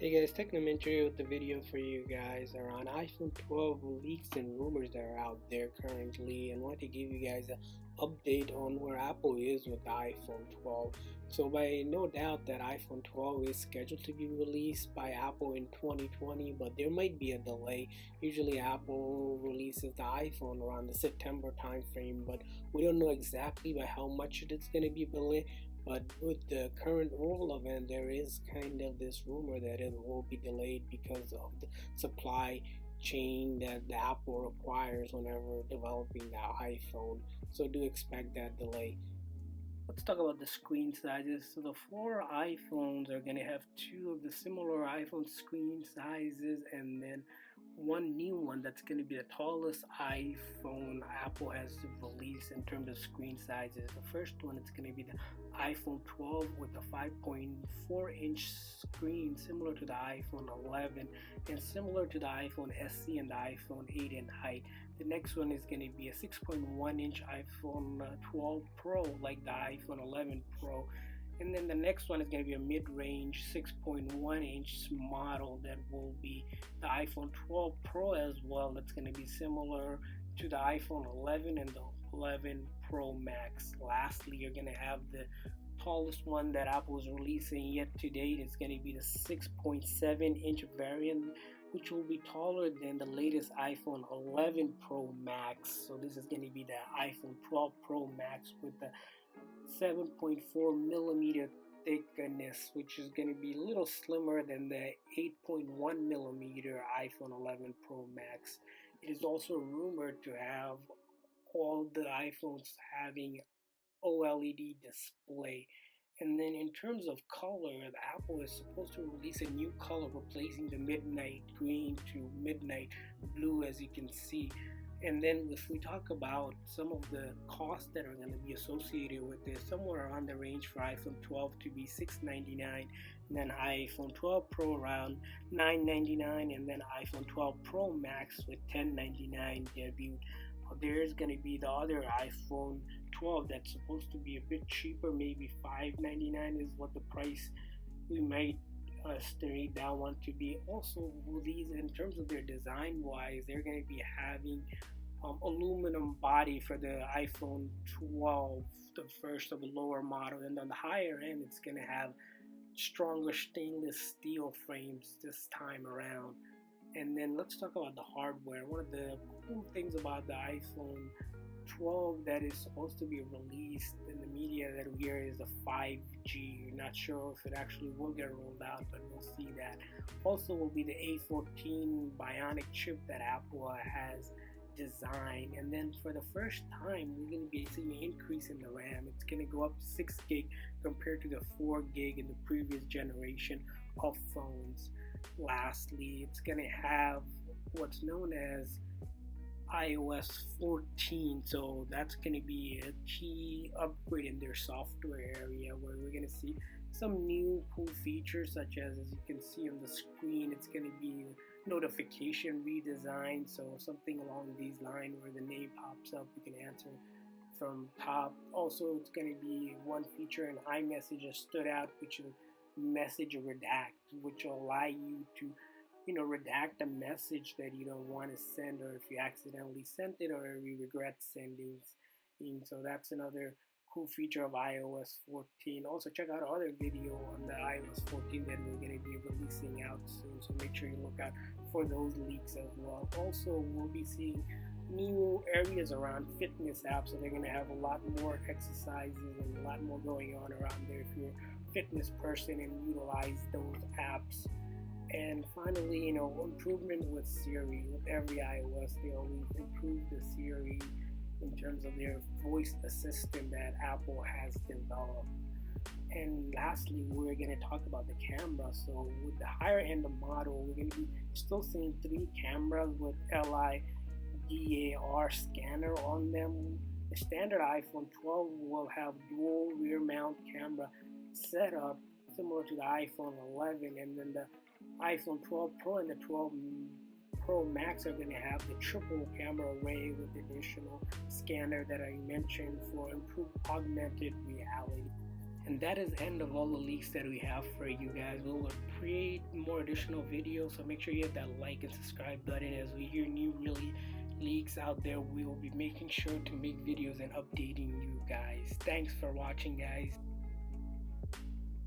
Hey guys, Technomentary with the video for you guys around iPhone 12 leaks and rumors that are out there currently, and want to give you guys an update on where Apple is with the iPhone 12. So by no doubt that iPhone 12 is scheduled to be released by Apple in 2020, but there might be a delay. Usually Apple releases the iPhone around the September timeframe, but we don't know exactly by how much it's going to be delayed. But with the current world event, there is kind of this rumor that it will be delayed because of the supply chain that the Apple requires whenever developing the iPhone. So do expect that delay. Let's talk about the screen sizes. So the four iPhones are going to have two of the similar iPhone screen sizes, and then one new one that's going to be the tallest iPhone Apple has released in terms of screen sizes. The first one is going to be the iPhone 12 with a 5.4-inch screen, similar to the iPhone 11 and similar to the iPhone SE and the iPhone 8 in height. The next one is going to be a 6.1-inch iPhone 12 Pro, like the iPhone 11 Pro. And then the next one is going to be a mid-range 6.1-inch model that will be the iPhone 12 Pro as well. That's going to be similar to the iPhone 11 and the 11 Pro Max. Lastly, you're going to have the tallest one that Apple is releasing yet to date. It's going to be the 6.7-inch variant, which will be taller than the latest iPhone 11 Pro Max. So this is going to be the iPhone 12 Pro Max with the 7.4 millimeter thickness, which is going to be a little slimmer than the 8.1 millimeter iPhone 11 Pro Max. It is also rumored to have all the iPhones having OLED display. And then in terms of color, the Apple is supposed to release a new color replacing the midnight green to midnight blue, as you can see. And then if we talk about some of the costs that are going to be associated with this, somewhere around the range for iPhone 12 to be $699, and then iPhone 12 Pro around $999, and then iPhone 12 Pro Max with $1099 debut. There's going to be the other iPhone 12 that's supposed to be a bit cheaper, maybe $599 is what the price we might estimate that one to be. Also, these, in terms of their design wise, they're going to be having aluminum body for the iPhone 12, the first of the lower model, and on the higher end it's going to have stronger stainless steel frames this time around. And then let's talk about the hardware. One of the cool things about the iPhone 12 that is supposed to be released in the media that we hear is the 5G. You're not sure if it actually will get rolled out, but we'll see that. Also will be the A14 Bionic chip that Apple has designed. And then for the first time, we're going to be seeing an increase in the RAM. It's going to go up to 6 gig compared to the 4 gig in the previous generation of phones. Lastly, it's going to have what's known as iOS 14, so that's going to be a key upgrade in their software area, where we're going to see some new cool features, such as you can see on the screen, it's going to be notification redesign, so something along these lines where the name pops up, you can answer from top. Also, it's going to be one feature in iMessage that stood out, which is message redact, which will allow you to redact a message that you don't want to send, or if you accidentally sent it, or you regret sending. And so that's another cool feature of iOS 14. Also, check out our other video on the iOS 14 that we're going to be releasing out soon, so make sure you look out for those leaks as well. Also, we'll be seeing new areas around fitness apps, so they're going to have a lot more exercises and a lot more going on around there if you're a fitness person and utilize those apps. And finally, improvement with Siri. With every iOS, they always improve the Siri in terms of their voice assistant that Apple has developed. And lastly, we're going to talk about the camera. So with the higher end of model, we're going to be still seeing 3 cameras with LiDAR scanner on them. The standard iPhone 12 will have dual rear mount camera setup similar to the iPhone 11, and then the iPhone 12 Pro and the 12 Pro Max are going to have the triple camera array with the additional scanner that I mentioned for improved augmented reality. And that is the end of all the leaks that we have for you guys. We will create more additional videos, so make sure you hit that like and subscribe button. As we hear new really leaks out there, we will be making sure to make videos and updating you guys. Thanks for watching, guys.